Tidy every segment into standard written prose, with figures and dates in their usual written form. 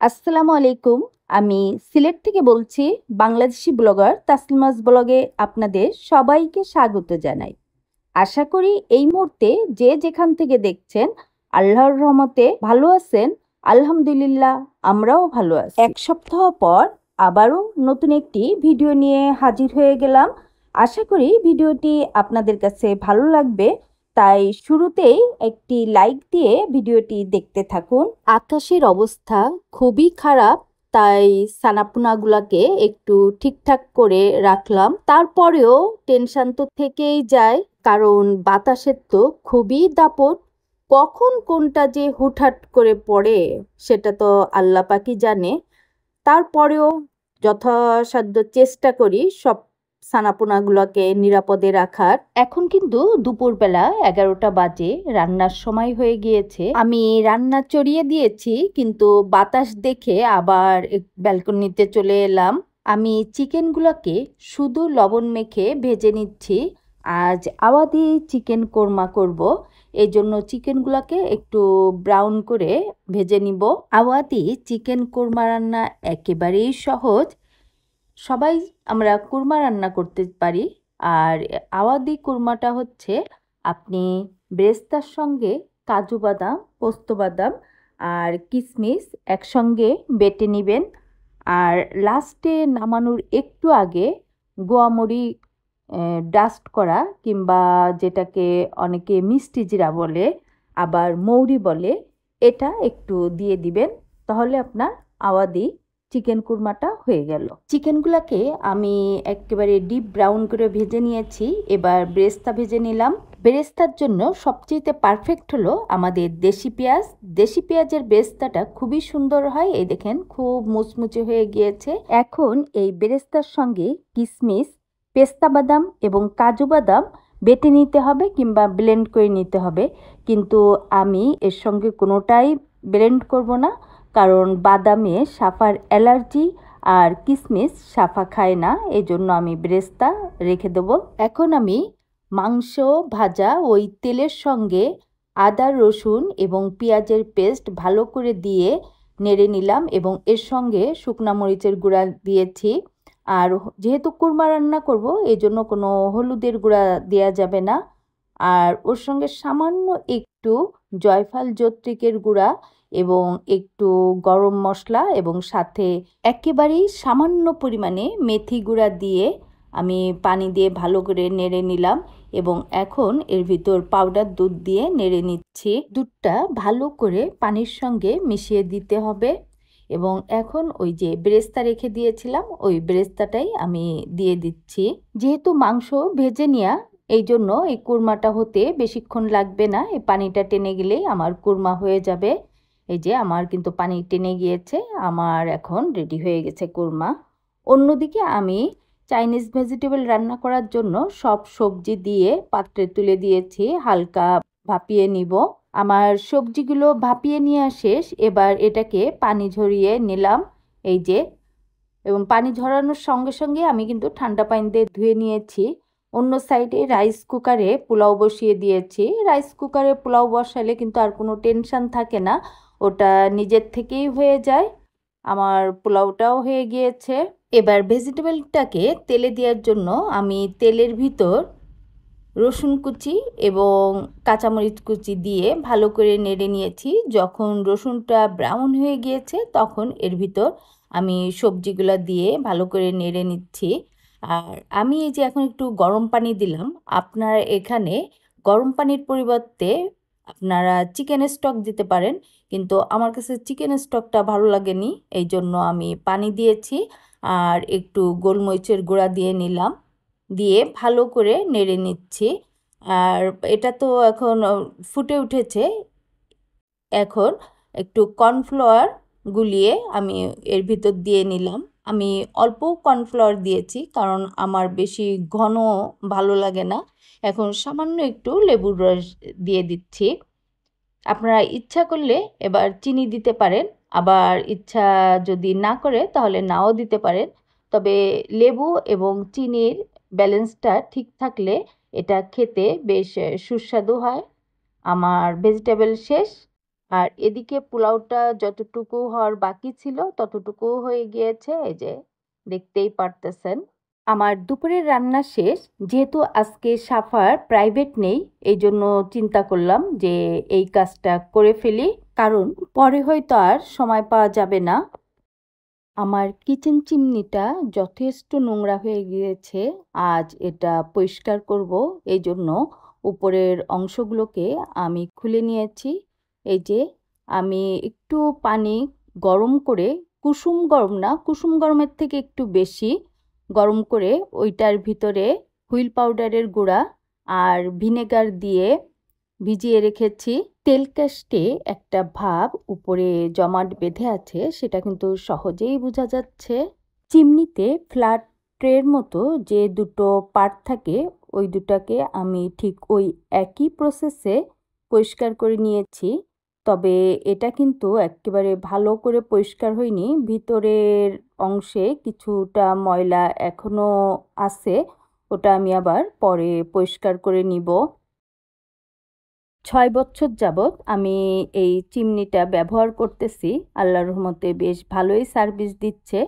আসসালামু আলাইকুম। আমি সিলেট থেকে বলছি। বাংলাদেশি ব্লগার তাসলিমাস ব্লগে আপনাদের সবাইকে স্বাগত জানাই। আশা করি এই মুহূর্তে যে যেখান থেকে দেখছেন আল্লাহর রহমতে ভালো আছেন। আলহামদুলিল্লাহ, আমরাও ভালো আছি। এক সপ্তাহ পর আবারও নতুন একটি ভিডিও নিয়ে হাজির হয়ে গেলাম। আশা করি ভিডিওটি আপনাদের কাছে ভালো লাগবে, তাই শুরুতেই একটি লাইক দিয়ে ভিডিওটি দেখতে থাকুন। আকাশের অবস্থা খুবই খারাপ, তাই সানাপুনাগুলাকে একটু ঠিকঠাক করে রাখলাম। তারপরেও টেনশন তো থেকেই যায়, কারণ বাতাসের তো খুবই দাপট। কখন কোনটা যে হুটহাট করে পড়ে সেটা তো আল্লাহ পাকই জানে। তারপরেও যথাসাধ্য চেষ্টা করি সব ছানাপোনাগুলোকে নিরাপদে রাখার। এখন কিন্তু দুপুরবেলা 11টা বাজে, রান্নার সময় হয়ে গিয়েছে। আমি রান্না চড়িয়ে দিয়েছি, কিন্তু বাতাস দেখে আবার ব্যালকনিতে চলে এলাম। আমি চিকেনগুলোকে শুধু লবণ মেখে ভেজে নিচ্ছি। আজ আওয়াদি চিকেন কোরমা করব, এই জন্য চিকেনগুলোকে একটু ব্রাউন করে ভেজে নিব। আওয়াদি চিকেন কোরমা রান্না একেবারেই সহজ, সবাই আমরা কুরমা রান্না করতে পারি। আর আওয়াদি কুরমাটা হচ্ছে আপনি বেরেস্তার সঙ্গে কাজু বাদাম, পোস্ত বাদাম আর কিশমিশ একসঙ্গে বেটে নেবেন। আর লাস্টে নামানোর একটু আগে গোয়ামরি ডাস্ট করা, কিংবা যেটাকে অনেকে মিষ্টি জিরা বলে, আবার মৌরি বলে, এটা একটু দিয়ে দিবেন। তাহলে আপনার আওয়াদি চিকেন কুরমাটা হয়ে গেল। চিকেনগুলোকে আমি একেবারে ডিপ ব্রাউন করে ভেজে নিয়েছি। এবার বেরেস্তা ভেজে নিলাম। বেরেস্তার জন্য সবচেয়ে পারফেক্ট হলো আমাদের দেশি পেঁয়াজ। দেশি পেঁয়াজের বেরেস্তাটা খুবই সুন্দর হয়। এই দেখেন খুব মুচমুচে হয়ে গিয়েছে। এখন এই বেরেস্তার সঙ্গে কিশমিশ, পেস্তা বাদাম এবং কাজু বাদাম বেটে নিতে হবে কিংবা ব্লেন্ড করে নিতে হবে, কিন্তু আমি এর সঙ্গে কোনোটাই ব্লেন্ড করব না, কারণ বাদামে সাফার অ্যালার্জি আর কিশমিশ সাফা খায় না, এই জন্য আমি বেরেস্তা রেখে দেব। এখন আমি মাংস ভাজা ওই তেলের সঙ্গে আদা, রসুন এবং পেঁয়াজের পেস্ট ভালো করে দিয়ে নেড়ে নিলাম, এবং এর সঙ্গে শুকনা মরিচের গুঁড়া দিয়েছি। আর যেহেতু কুরমা রান্না করব, এই জন্য কোনো হলুদের গুঁড়া দেওয়া যাবে না। আর ওর সঙ্গে সামান্য একটু জয়ফল জয়ত্রীকের গুঁড়া এবং একটু গরম মশলা এবং সাথে একেবারেই সামান্য পরিমাণে মেথি গুঁড়া দিয়ে আমি পানি দিয়ে ভালো করে নেড়ে নিলাম, এবং এখন এর ভিতর পাউডার দুধ দিয়ে নেড়ে নিচ্ছি। দুধটা ভালো করে পানির সঙ্গে মিশিয়ে দিতে হবে, এবং এখন ওই যে বেরেস্তা রেখে দিয়েছিলাম ওই বেরেস্তাটাই আমি দিয়ে দিচ্ছি। যেহেতু মাংস ভেজে নেওয়া, এই জন্য এই কুরমাটা হতে বেশিক্ষণ লাগবে না। এই পানিটা টেনে গেলেই আমার কুরমা হয়ে যাবে। এই যে আমার কিন্তু পানি টেনে গিয়েছে, আমার এখন রেডি হয়ে গেছে কুরমা। অন্যদিকে আমি চাইনিজ ভেজিটেবল রান্না করার জন্য সব সবজি দিয়ে পাত্রে তুলে দিয়েছি, হালকা ভাপিয়ে নিব। আমার সবজিগুলো ভাপিয়ে নেওয়া শেষ। এবার এটাকে পানি ঝরিয়ে নিলাম, এই যে, এবং পানি ঝরানোর সঙ্গে সঙ্গে আমি কিন্তু ঠান্ডা পানি দিয়ে ধুয়ে নিয়েছি। অন্য সাইডে রাইস কুকারে পোলাও বসিয়ে দিয়েছি। রাইস কুকারে পোলাও বসালে কিন্তু আর কোনো টেনশন থাকে না, ওটা নিজের থেকেই হয়ে যায়। আমার পোলাওটাও হয়ে গিয়েছে। এবার ভেজিটেবলটাকে তেলে দেওয়ার জন্য আমি তেলের ভিতর রসুন কুচি এবং কাঁচামরিচ কুচি দিয়ে ভালো করে নেড়ে নিয়েছি। যখন রসুনটা ব্রাউন হয়ে গিয়েছে, তখন এর ভিতর আমি সবজিগুলো দিয়ে ভালো করে নেড়ে নিচ্ছি। আর আমি এই যে এখন একটু গরম পানি দিলাম। আপনারা এখানে গরম পানির পরিবর্তে আপনারা চিকেন স্টক দিতে পারেন, কিন্তু আমার কাছে চিকেন স্টকটা ভালো লাগেনি, এই জন্য আমি পানি দিয়েছি। আর একটু গোলমরিচের গুঁড়া দিয়ে নিলাম, দিয়ে ভালো করে নেড়ে নিচ্ছি। আর এটা তো এখন ফুটে উঠেছে। এখন একটু কর্নফ্লাওয়ার গুলিয়ে আমি এর ভিতর দিয়ে নিলাম। আমি অল্প কর্নফ্লাওয়ার দিয়েছি, কারণ আমার বেশি ঘন ভালো লাগে না। এখন সামান্য একটু লেবুর রস দিয়ে দিচ্ছি। আপনারা ইচ্ছা করলে এবার চিনি দিতে পারেন, আবার ইচ্ছা যদি না করে তাহলে নাও দিতে পারেন। তবে লেবু এবং চিনির ব্যালেন্সটা ঠিক থাকলে এটা খেতে বেশ সুস্বাদু হয়। আমার ভেজিটেবল শেষ, আর এদিকে পোলাওটা যতটুকু হওয়ার বাকি ছিল ততটুকু হয়ে গিয়েছে, এই যে দেখতেই পারতেছেন। আমার দুপুরের রান্না শেষ। যেহেতু আজকে সাফার প্রাইভেট নেই, এই জন্য চিন্তা করলাম যে এই কাজটা করে ফেলি, কারণ পরে হয়তো আর সময় পাওয়া যাবে না। আমার কিচেন চিমনিটা যথেষ্ট নোংরা হয়ে গিয়েছে। আজ এটা পরিষ্কার করব, এই জন্য উপরের অংশগুলোকে আমি খুলে নিয়েছি। এই যে আমি একটু পানি গরম করে, কুসুম গরম না, কুসুম গরমের থেকে একটু বেশি গরম করে ওইটার ভিতরে হুইল পাউডারের গুঁড়া আর ভিনেগার দিয়ে ভিজিয়ে রেখেছি। তেল কাস্টে একটা ভাব উপরে জমাট বেঁধে আছে, সেটা কিন্তু সহজেই বোঝা যাচ্ছে। চিমনিতে ফ্ল্যাট ট্রের মতো যে দুটো পার্ট থাকে, ওই দুটাকে আমি ঠিক ওই একই প্রসেসে পরিষ্কার করে নিয়েছি। তবে এটা কিন্তু একেবারে ভালো করে পরিষ্কার হয়নি, ভিতরের অংশে কিছুটা ময়লা এখনো আছে, ওটা আমি আবার পরে পরিষ্কার করে নিব। ৬ বছর যাবৎ আমি এই চিমনিটা ব্যবহার করতেছি। আল্লাহর রহমতে বেশ ভালোই সার্ভিস দিচ্ছে।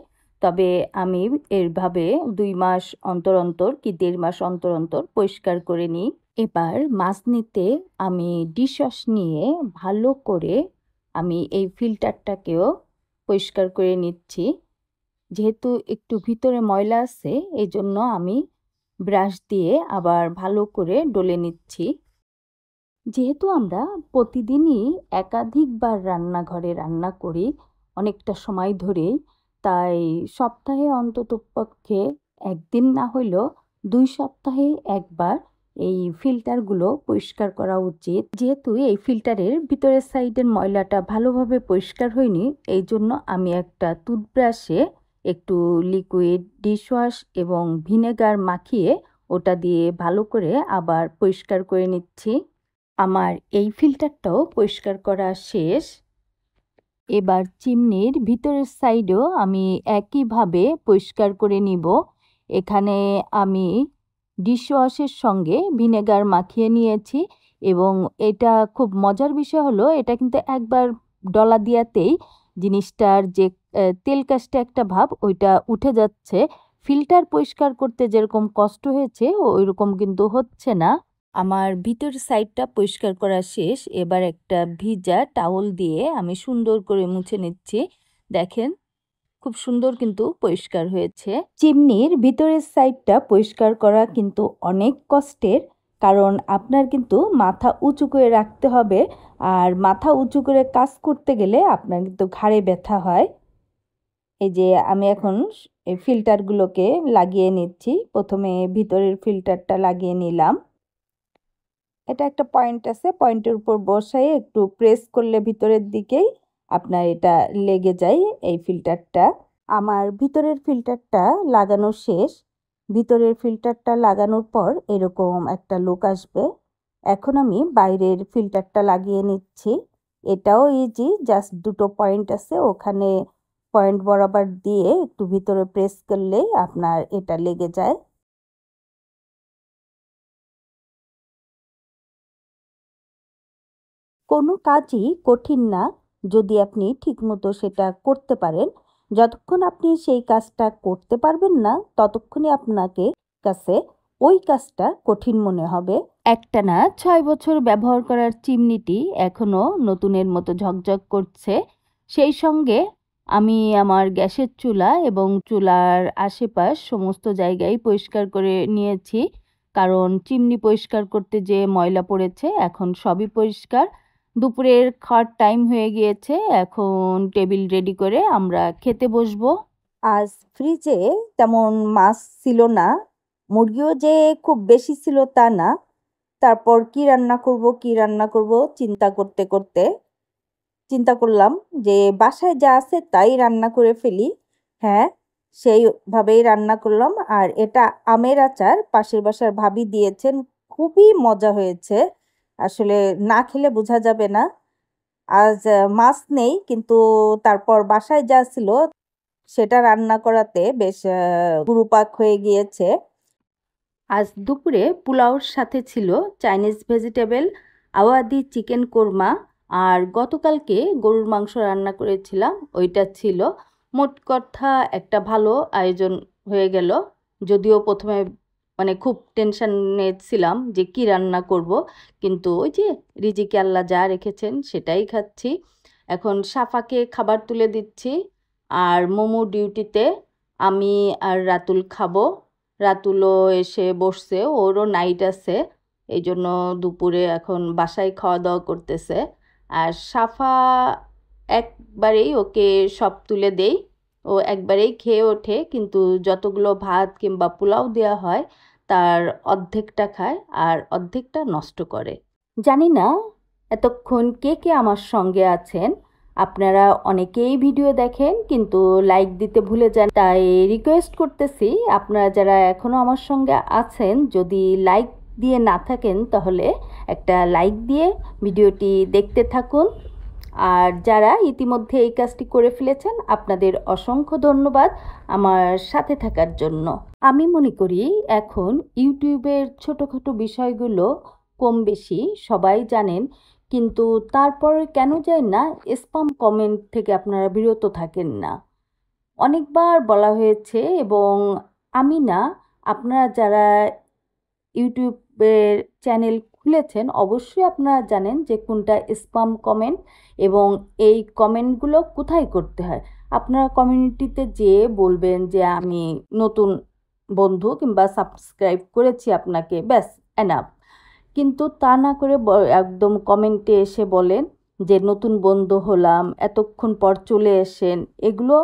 তবে আমি এভাবে ২ মাস অন্তর অন্তর কি ১.৫ মাস অন্তর অন্তর পরিষ্কার করে নিই। এবার মাজনিতে আমি ডিশওয়াশ নিয়ে ভালো করে আমি এই ফিল্টারটাকেও পরিষ্কার করে নিচ্ছি। যেহেতু একটু ভিতরে ময়লা আছে, এই জন্য আমি ব্রাশ দিয়ে আবার ভালো করে ডলে নিচ্ছি। যেহেতু আমরা প্রতিদিনই একাধিকবার রান্নাঘরে রান্না করি অনেকটা সময় ধরেই, তাই সপ্তাহে অন্ততপক্ষে একদিন না হইলেও ২ সপ্তাহে একবার এই ফিল্টারগুলো পরিষ্কার করা উচিত। যেহেতু এই ফিল্টারের ভিতরের সাইডের ময়লাটা ভালোভাবে পরিষ্কার হয়নি, এই জন্য আমি একটা টুথব্রাশে একটু লিকুইড ডিশওয়াশ এবং ভিনেগার মাখিয়ে ওটা দিয়ে ভালো করে আবার পরিষ্কার করে নিচ্ছি। আমার এই ফিল্টারটাও পরিষ্কার করা শেষ। এবার চিমনির ভিতরের সাইডেও আমি একইভাবে পরিষ্কার করে নিব। এখানে আমি ডিশওয়াশের সঙ্গে ভিনেগার মাখিয়ে নিয়েছি এবং এটা খুব মজার বিষয় হলো, এটা কিন্তু একবার ডলা দিয়াতেই জিনিসটার যে তেল কাস্টে একটা ভাব ওইটা উঠে যাচ্ছে। ফিল্টার পরিষ্কার করতে যেরকম কষ্ট হয়েছে ওইরকম কিন্তু হচ্ছে না। আমার ভিতরের সাইডটা পরিষ্কার করা শেষ। এবার একটা ভিজা টাওয়াল দিয়ে আমি সুন্দর করে মুছে নিচ্ছি। দেখেন খুব সুন্দর কিন্তু পরিষ্কার হয়েছে। চিমনির ভিতরের সাইডটা পরিষ্কার করা কিন্তু অনেক কষ্টের, কারণ আপনার কিন্তু মাথা উঁচু করে রাখতে হবে, আর মাথা উঁচু করে কাজ করতে গেলে আপনার কিন্তু ঘাড়ে ব্যথা হয়। এই যে আমি এখন এই ফিল্টারগুলোকে লাগিয়ে নিচ্ছি। প্রথমে ভিতরের ফিল্টারটা লাগিয়ে নিলাম। এটা একটা পয়েন্ট আছে, পয়েন্টের উপর বসাই একটু প্রেস করলে ভিতরের দিকেই আপনার এটা লেগে যায় এই ফিল্টারটা। আমার ভিতরের ফিল্টারটা লাগানো শেষ। ভিতরের ফিল্টারটা লাগানোর পর এরকম একটা লুক আসবে। এখন আমি বাইরের ফিল্টারটা লাগিয়ে নিচ্ছি। এটাও ইজি, জাস্ট দুটো পয়েন্ট আছে, ওখানে পয়েন্ট বরাবর দিয়ে একটু ভিতরে প্রেস করলেই আপনার এটা লেগে যায়। কোনো কাজই কঠিন না যদি আপনি ঠিকমতো সেটা করতে পারেন। যতক্ষণ আপনি সেই কাজটা করতে পারবেন না, ততক্ষণই আপনাকে কাছে ওই কাজটা কঠিন মনে হবে। একটানা ৬ বছর ব্যবহার করার চিমনিটি এখনো নতুনের মতো ঝকঝক করছে। সেই সঙ্গে আমি আমার গ্যাসের চুলা এবং চুলার আশেপাশ সমস্ত জায়গায় পরিষ্কার করে নিয়েছি, কারণ চিমনি পরিষ্কার করতে যে ময়লা পড়েছে এখন সবই পরিষ্কার। দুপুরের খাওয়ার টাইম হয়ে গিয়েছে, এখন টেবিল রেডি করে আমরা খেতে বসবো। আজ ফ্রিজে তেমন মাছ ছিল না, মুরগিও যে খুব বেশি ছিল তা না। তারপর কি রান্না করব চিন্তা করতে করতে চিন্তা করলাম যে বাসায় যা আছে তাই রান্না করে ফেলি। হ্যাঁ, সেইভাবেই রান্না করলাম। আর এটা আমের আচার পাশের বাসার ভাবি দিয়েছেন, খুবই মজা হয়েছে। আসলে না খেলে বোঝা যাবে না। আজ মাছ নেই, কিন্তু তারপর বাসায় যা ছিল সেটা রান্না করাতে বেশ গুরুপাক হয়ে গিয়েছে। আজ দুপুরে পোলাওর সাথে ছিল Chinese vegetable, Awadhi chicken korma, আর গতকালকে গরুর মাংস রান্না করেছিলাম, ওইটা ছিল। মোট কথা একটা ভালো আয়োজন হয়ে গেল। যদিও প্রথমে মানে খুব টেনশনে ছিলাম যে কি রান্না করব, কিন্তু ওই যে রিজিকে আল্লাহ যা রেখেছেন সেটাই খাচ্ছি। এখন সাফাকে খাবার তুলে দিচ্ছি, আর মোমো ডিউটিতে, আমি আর রাতুল খাবো। রাতুলও এসে বসছে, ওরও নাইট আছে, এই জন্য দুপুরে এখন বাসায় খাওয়া দাওয়া করতেছে। আর সাফা একবারেই ওকে সব তুলে দেই, ও একবারেই খেয়ে ওঠে, কিন্তু যতগুলো ভাত কিংবা পোলাও দেওয়া হয় তার অর্ধেকটা খায় আর অর্ধেকটা নষ্ট করে। জানি না এতক্ষণ কে কে আমার সঙ্গে আছেন। আপনারা অনেকেই ভিডিও দেখেন কিন্তু লাইক দিতে ভুলে যান, তাই রিকোয়েস্ট করতেছি আপনারা যারা এখনও আমার সঙ্গে আছেন, যদি লাইক দিয়ে না থাকেন তাহলে একটা লাইক দিয়ে ভিডিওটি দেখতে থাকুন। আর যারা ইতিমধ্যে এই কাজটি করে ফেলেছেন, আপনাদের অসংখ্য ধন্যবাদ আমার সাথে থাকার জন্য। আমি মনে করি এখন ইউটিউবের ছোটোখাটো বিষয়গুলো কম বেশি সবাই জানেন, কিন্তু তারপরে কেন যায় না স্প্যাম কমেন্ট থেকে আপনারা বিরত থাকেন না। অনেকবার বলা হয়েছে, এবং আমি না, আপনারা যারা ইউটিউবের চ্যানেল খুলেছেন অবশ্যই আপনারা জানেন যে কোনটা স্প্যাম কমেন্ট এবং এই কমেন্টগুলো কোথায় করতে হয়। আপনারা কমিউনিটিতে যেয়ে বলবেন যে আমি নতুন বন্ধু কিংবা সাবস্ক্রাইব করেছি আপনাকে, ব্যাস এনাফ। কিন্তু তা না করে একদম কমেন্টে এসে বলেন যে নতুন বন্ধু হলাম, এতক্ষণ পর চলে এসেন, এগুলো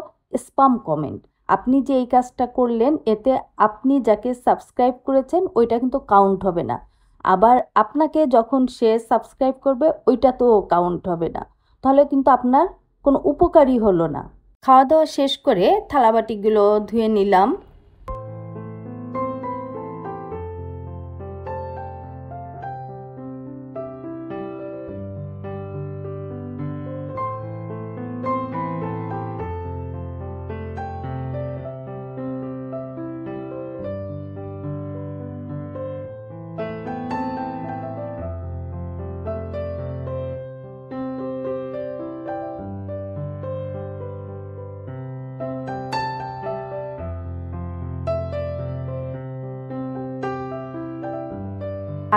স্প্যাম কমেন্ট। আপনি যে এই কাজটা করলেন এতে আপনি যাকে সাবস্ক্রাইব করেছেন ওইটা কিন্তু কাউন্ট হবে না, আবার আপনাকে যখন সে সাবস্ক্রাইব করবে ওইটা তো কাউন্ট হবে না, তাহলে কিন্তু আপনার কোনো উপকারই হলো না। খাওয়া দাওয়া শেষ করে থালাবাটিগুলো ধুয়ে নিলাম।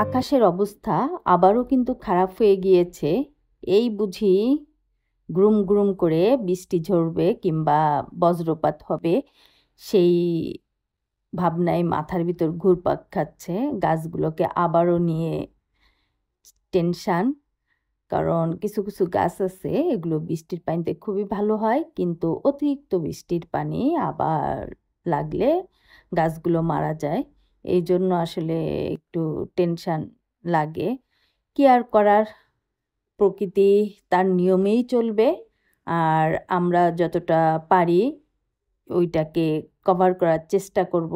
আকাশের অবস্থা আবারও কিন্তু খারাপ হয়ে গিয়েছে। এই বুঝি গ্রুম গ্রুম করে বৃষ্টি ঝরবে কিংবা বজ্রপাত হবে, সেই ভাবনায় মাথার ভিতর ঘুরপাক খাচ্ছে। গাছগুলোকে আবারও নিয়ে টেনশান, কারণ কিছু কিছু গাছ আছে এগুলো বৃষ্টির পানিতে খুবই ভালো হয়, কিন্তু অতিরিক্ত বৃষ্টির পানি আবার লাগলে গাছগুলো মারা যায়। এই জন্য আসলে একটু টেনশান লাগে। কি আর করার, প্রকৃতি তার নিয়মেই চলবে, আর আমরা যতটা পারি ওইটাকে কভার করার চেষ্টা করব।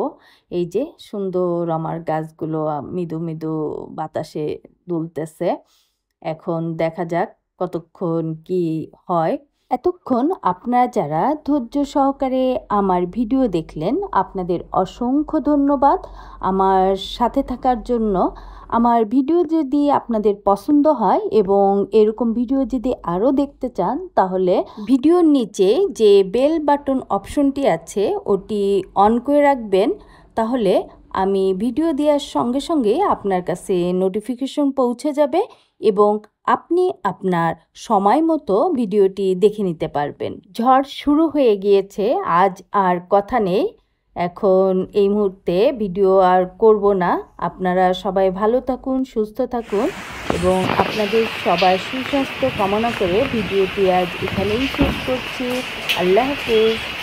এই যে সুন্দর আমার গাছগুলো মৃদু মৃদু বাতাসে দুলতেছে। এখন দেখা যাক কতক্ষণ কি হয়। এতক্ষণ আপনারা যারা ধৈর্য সহকারে আমার ভিডিও দেখলেন, আপনাদের অসংখ্য ধন্যবাদ আমার সাথে থাকার জন্য। আমার ভিডিও যদি আপনাদের পছন্দ হয় এবং এরকম ভিডিও যদি আরও দেখতে চান, তাহলে ভিডিওর নিচে যে বেল বাটন অপশনটি আছে ওটি অন করে রাখবেন, তাহলে আমি ভিডিও দেওয়ার সঙ্গে সঙ্গে আপনার কাছে নোটিফিকেশন পৌঁছে যাবে এবং আপনি আপনার সময় মতো ভিডিওটি দেখে নিতে পারবেন। ঝড় শুরু হয়ে গিয়েছে, আজ আর কথা নেই, এখন এই মুহূর্তে ভিডিও আর করব না। আপনারা সবাই ভালো থাকুন, সুস্থ থাকুন এবং আপনাদের সবার সুস্বাস্থ্য কামনা করে ভিডিওটি আজ এখানেই শেষ করছি। আল্লাহ হাফেজ।